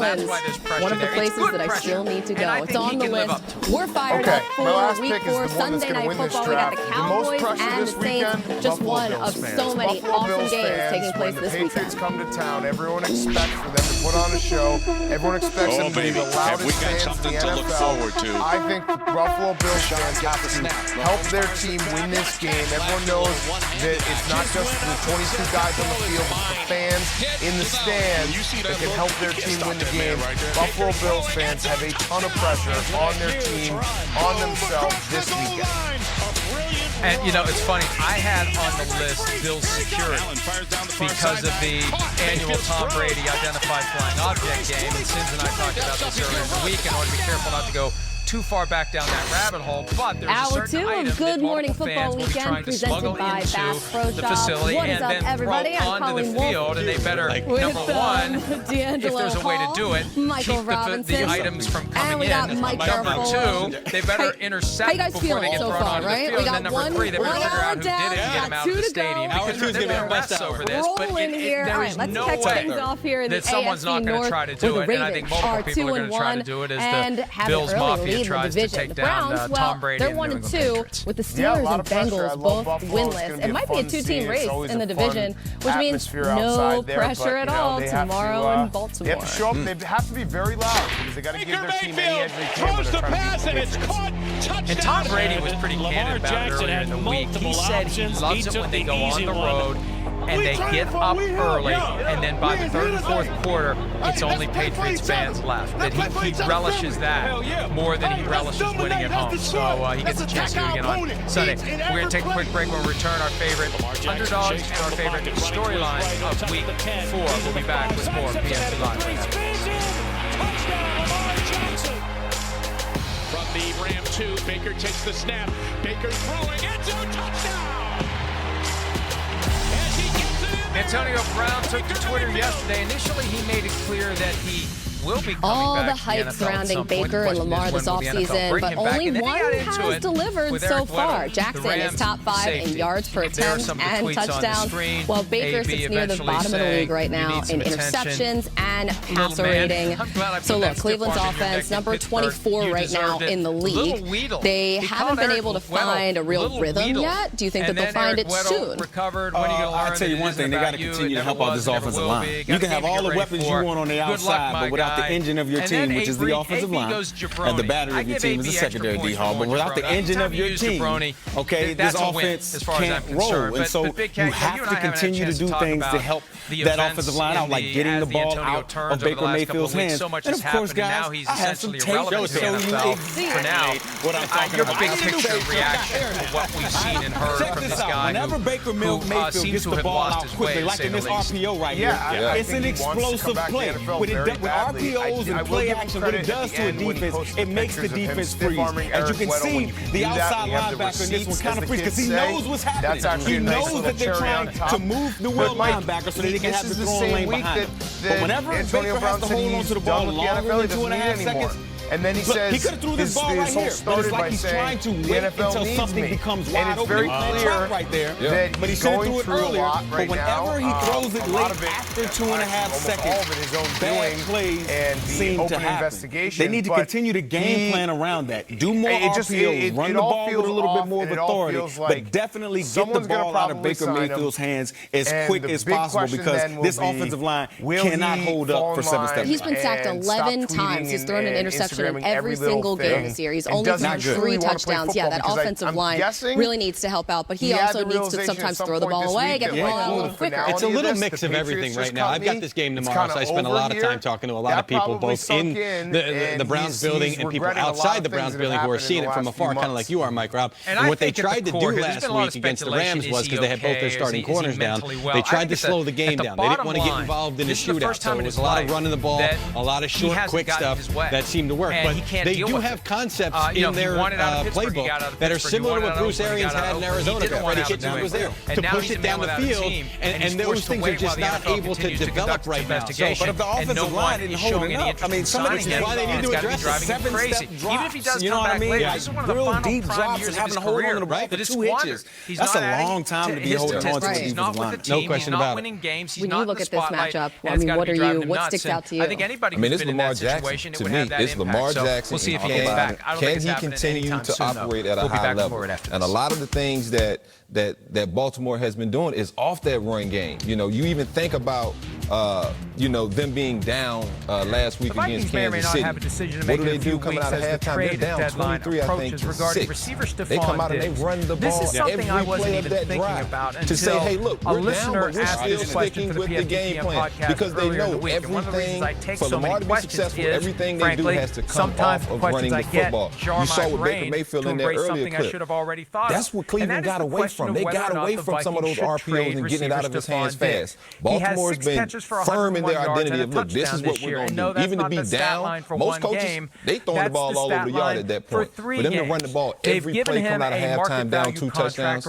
Orleans, one of the places that I still need to go. It's on the list. We're fired up for Week 4 Sunday Night Football. We got the Cowboys and the Saints. Just one of so many awesome games taking place this weekend. Patriots come to town, everyone expects for them to put on a show. Everyone expects them to be the loudest fans in the NFL. I think Buffalo Bills fans have to help their team win this game. Everyone knows that it's not just the 22 guys on the field, but the fans in the stands that can help their team win the game. Buffalo Bills fans have a ton of pressure on their team, on themselves this weekend. And, you know, it's funny. I had on the list Bills security because of the annual Tom Brady identified flying object game. And Sins and I talked about this earlier in the week, and I want to be careful not to go too far back down that rabbit hole, but there's Hour a certain 2 item of Good that Morning multiple Football fans will be Weekend trying to presented by into Bass Pro the Shop. facility What is and up, then everybody? throw I'm onto the Colleen field, and they better, number one, if there's a way to do it, Michael keep the items from coming and we got in. Mike Number Garfolo. 2, they better intercept before they get thrown onto the field. And then number 3, they better figure out who did it and get them out of the stadium. Because there's going to be arrests over this, but there is no way that someone's not going to try to do it. And I think multiple people are going to try to do it as the Bills Mafia tries to take down Tom Brady they're 1-2 with the Steelers and Bengals both winless. It might be a two-team race in the division, which means no pressure at all tomorrow in Baltimore. They have to show up. They have to be very loud because they got to give their team any edge they can when they're trying to beat the Patriots. And Tom Brady was pretty candid about it earlier in the week. He said he loves it when they go on the road and they get up early, and then by the third and fourth quarter, it's only Patriots fans left. That he relishes that more than he relishes winning at home. So he gets a chance to do it again on Sunday. We're going to take a quick break. When we return, our favorite underdogs and our favorite storyline of Week 4. We'll be back with more PNC Live. From the Ram 2, Baker takes the snap. Baker throwing, end zone, touchdown! Antonio Brown took to Twitter yesterday. Initially, he made it clear that he will be coming all back the to hype the NFL surrounding Baker and Lamar this offseason, but only one has delivered so far. Jackson is top 5 in yards per attempt and touchdowns, while Baker sits near the bottom of the league right now in interceptions and passer rating. So look, Cleveland's offense, number 24 right now in the league. They haven't been able to find a real rhythm yet. Do you think that they'll find it soon? I'll tell you one thing, they got to continue to help out this offensive line. You can have all the weapons you want on the outside, but without the engine of your team, which is the offensive line, and the battery of your team is the secondary D-Hall, but without the engine of your team, okay, this offense can't roll. And so you have to continue to do things to help that offensive line out, like getting the ball out of Baker Mayfield's hands. And of course, guys, I have some tape to show you for now what I'm talking your about. big picture reaction to what we've seen and heard from this guy whenever Baker Mayfield gets the ball out quickly, like in this RPO right here, it's an explosive play. With RPOs and play action, what it does to a defense, it makes the defense freeze. As you can see, the outside linebacker in this one kind of freeze because he knows what's happening. He knows that they're trying to move the will linebacker so that they can have the throwing lane behind him. But whenever Baker has to hold on to the ball longer than 2.5 seconds, and then he says, he could have threw this ball right here, but it's like he's trying to wait until something becomes wide open. And it's very clear right there, that but he he's should have going threw it earlier. right but whenever he throws it late after 2.5 seconds, bad plays seem to happen. They need to continue to game plan around that. Do more RPOs, run the ball with a little bit more of authority, but definitely get the ball out of Baker Mayfield's hands as quick as possible because this offensive line cannot hold up for 7 steps. He's been sacked 11 times. He's thrown an interception in every single game this year. He's only thrown 3 touchdowns. Yeah, that offensive line really needs to help out, but he also needs to sometimes throw the ball away, get the ball out a little quicker. It's a little mix of everything right now. I've got this game tomorrow, so I spend a lot of time talking to a lot of people, both in the Browns building and people outside the Browns building who are seeing it from afar, kind of like you are, Mike Rob. And what they tried to do last week against the Rams was, because they had both their starting corners down, they tried to slow the game down. They didn't want to get involved in a shootout, so it was a lot of running the ball, a lot of short, quick stuff that seemed to work. work. But they do have concepts in their playbook that are similar to what Bruce Arians had in Arizona. Freddie Kitchens was there to push it down the field, and those things are just not able to develop right now. But if the offensive line isn't holding up, I mean, some of this is why they need to address it. 7-step drops. Even if he does you know come what I back mean? later, this is one of the final deep prime drops years and of having his to hold career. on the ball for That 2 hitches. That's a long time to be holding on to the defensive line. No question about it. When you look at this matchup, I mean, what sticks out to you? I think anybody I mean, who's it's been in Lamar that Jackson. situation, To it would me, have that it's impact. Lamar So Jackson. we'll see if he gets back. I don't think Can it's he happening continue anytime to soon, operate though. at a We'll be high back level? for it after And a this. lot of the things that Baltimore has been doing is off that run game. You know, you even think about them being down last week against Kansas City. What do they do coming out of halftime? They're down 23, I think, to 6. They come out and they run the ball every play of that drive to say, hey, look, we're down, but we're still sticking with the game plan because they know everything for Lamar to be successful, everything they do has to come off of running the football. You saw with Baker Mayfield in their earlier clip. That's what Cleveland got away from. They got away from some of those RPOs and getting it out of his hands fast. Baltimore's been firm in their identity of, look, this is what we're going to do. Even to be down, most coaches, they throwing the ball all over the yard at that point. For them to run the ball every play coming out of halftime down 2 touchdowns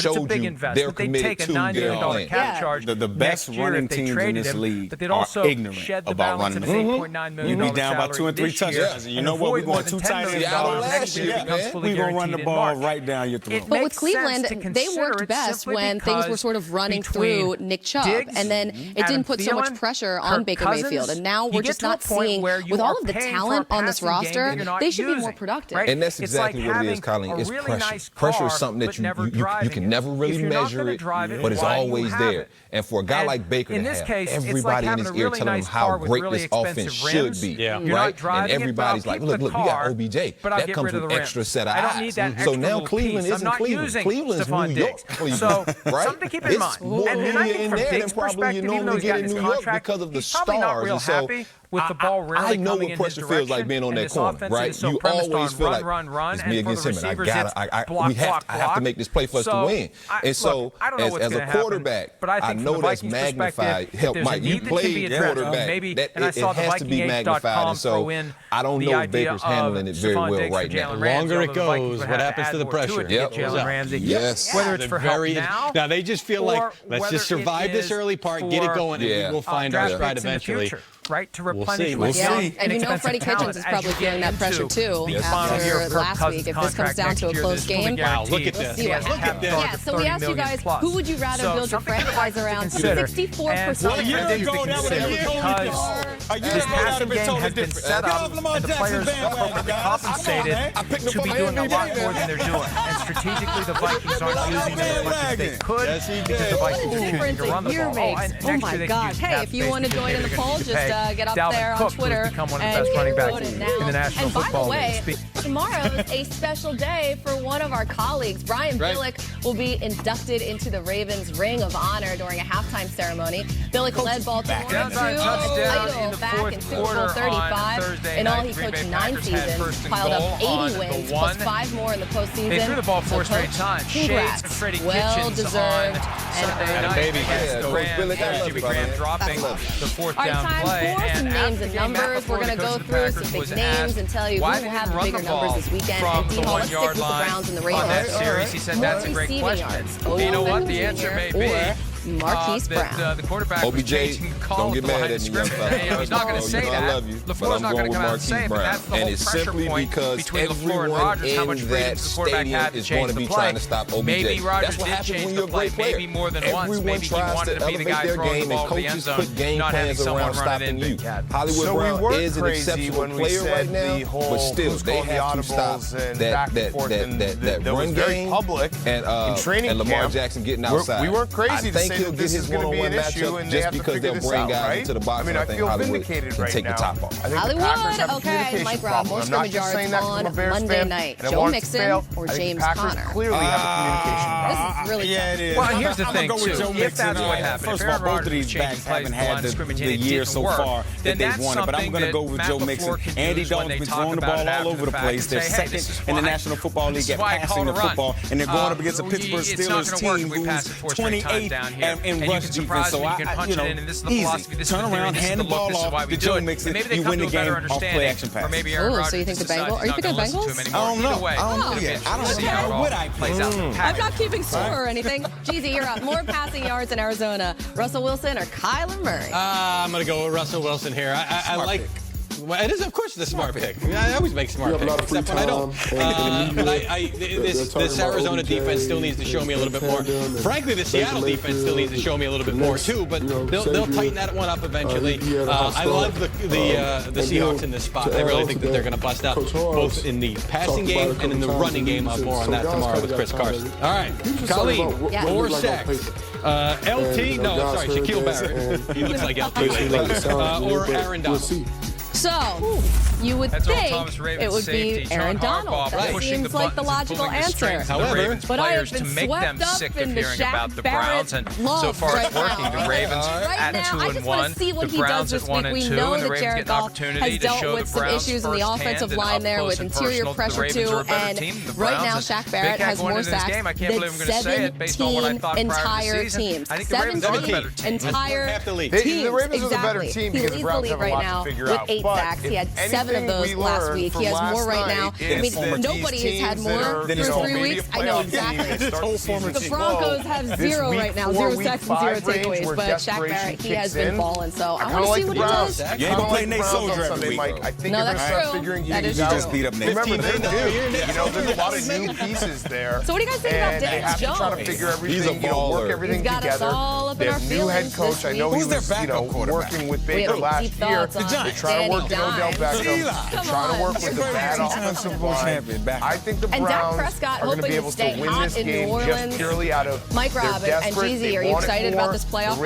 showed you they're committed to their plan. Yeah. The best running teams in this league are ignorant about running the football. You be down by 2 and 3 touchdowns. You know what? We're going 2 tight ends down last year, man. We're going to run the ball right down your throat. But with Cleveland, they worked best when things were sort of running through Nick Chubb, and then it didn't put so much pressure on Baker Mayfield. And now we're just not seeing, with all of the talent on this roster, they should be more productive. And that's exactly what it is, Colleen. It's pressure. Pressure is something that you can never really measure it, but it's always there. And for a guy like Baker to have everybody in his ear telling him how great this offense should be, right? And everybody's like, look, we got OBJ. That comes with extra set of eyes. So now Cleveland isn't Cleveland. Cleveland's New York Cleveland, right? Something to keep in mind. And I think from Diggs' perspective, even though he's got his contract, because of the he's probably not real stars. happy with the ball really I know coming what in his pressure feels like being on that corner, right? You always feel like it's me against him, and I have to make this play for us to win. And so, as a quarterback, I know that's magnified. Help, Mike, you played quarterback. It has to be magnified. And so, I don't know if Baker's handling it very well right now. The longer it goes, what happens to the pressure? Yes. Whether it's for help now, they just feel like, let's just survive this early part, get it going, and we will find our stride eventually. Right, to replenish we'll see. And you know Freddie Kitchens is probably feeling that pressure too after last week. If this comes down to a close game, wow, look at this. Look at this. Yeah, so we asked you guys, who would you rather build your franchise around? 64%. A year ago, that was a year because this passing game has been set up and the players appropriately compensated to be doing a lot more than they're doing. And strategically, the Vikings aren't using them as much as they could because the Vikings are choosing to run the ball. Oh my God. Hey, if you want to join in the poll, just get up there on Twitter and become one of the best running backs in the National Football League. And by the way, tomorrow is a special day for one of our colleagues. Brian Billick will be inducted into the Ravens Ring of Honor during a halftime ceremony. Billick led Baltimore to a title back in Super Bowl 35. In all, he coached 9 seasons, piled up 80 wins, plus 5 more in the postseason. They threw the ball 4 straight times. Congrats. Well deserved. And baby, Jimmy Graham dropping the 4th down play. For some names and numbers, we're going to go through some big names and tell you who will have the bigger numbers this weekend. And D-Hall, let's stick with the Browns and the Ravens. On that series, he said that's a great question. You know what? The answer may be Marquise Brown. The quarterback OBJ, don't get mad at me, young fella. He's not going to say that. I love you, LaFleur's not going to come out and say it, but that's the whole pressure point between LaFleur and Rodgers, how much freedom the quarterback had to change the play. Maybe Rodgers did change the play, maybe more than once. Maybe he wanted to be the guy throwing the ball to the end zone, not having someone run it in. Hollywood Brown is an exceptional player right now, but still, they have to stop that run game and Lamar Jackson getting outside. We weren't crazy to say that this is going to be an issue, and just because they'll bring guys into the box. I mean, I feel vindicated right now. Take the top off. Hollywood, okay. Mike Rob, more scrimmage yards on Monday night. Joe Mixon or James Conner? Clearly have a communication problem. This is really yeah, it is. Well, and here's the thing, too. If that's what happened, First of all, both of these backs haven't had the year so far that they've won it. But I'm going to go with Joe Mixon. Andy Dalton's been throwing the ball all over the place. They're second in the National Football League at passing the football, and they're going up against a Pittsburgh Steelers team who's 28th And you can surprise them, you can punch it in, and this is the philosophy, this is the theory, this is the look, this is why we do it. And maybe they come to a better understanding. Or maybe Aaron Rodgers so you think the Bengals? Are you picking Bengals? I don't know. I don't know how what I plays out. I'm not keeping score or anything. Jeezy, you're up. More passing yards in Arizona. Russell Wilson or Kyler Murray? I'm going to go with Russell Wilson here. I like. Well, it is, of course, the smart pick. I always make smart picks, except when I don't. But this Arizona defense still needs to show me a little bit more. Frankly, the Seattle defense still needs to show me a little bit more, too, but they'll tighten that one up eventually. I love the Seahawks in this spot. I really think that they're going to bust out both in the passing game and in the running game. I'll have more on that tomorrow with Chris Carson. All right, Colleen, 4 sacks. LT, no, sorry, Shaquille Barrett. He looks like LT lately. Or Aaron Donald. So, you would think it would be Aaron Donald. That seems like the logical answer. However, but I have been swept up in the Shaq Barrett love so far right it's working. now. The Ravens at 2-1. I just want to see what he does this week. We know that Jared Goff has dealt with some issues in the offensive line there with interior pressure too. And right now, Shaq Barrett has more sacks than 17 entire teams. 17 entire teams. The Ravens are the better team because the Browns have a lot to figure out. 8 sacks. He had 7 of those last week. He has more right now. I mean, nobody has had more through 3 weeks. I know exactly. The Broncos have 0 right now. 0 sacks and 0 takeaways. But Shaq Barrett, he has been balling. So I want to see what he does. You ain't gonna play Nate Soldier every week. No, that's true. That is true. You just beat up Nate. Remember, they're new. You know, there's a lot of new pieces there. So what do you guys think about Dennis Jones? Trying to figure everything, work everything together. He's got us all up in our feelings. New head coach. I know he was, working with Baker last year. They're trying to work with Odell Beckham. Trying to work with the bad offensive line. I think the Browns are going to be able to win this game just purely out of Mike Robin and Jeezy, are you excited about this playoff?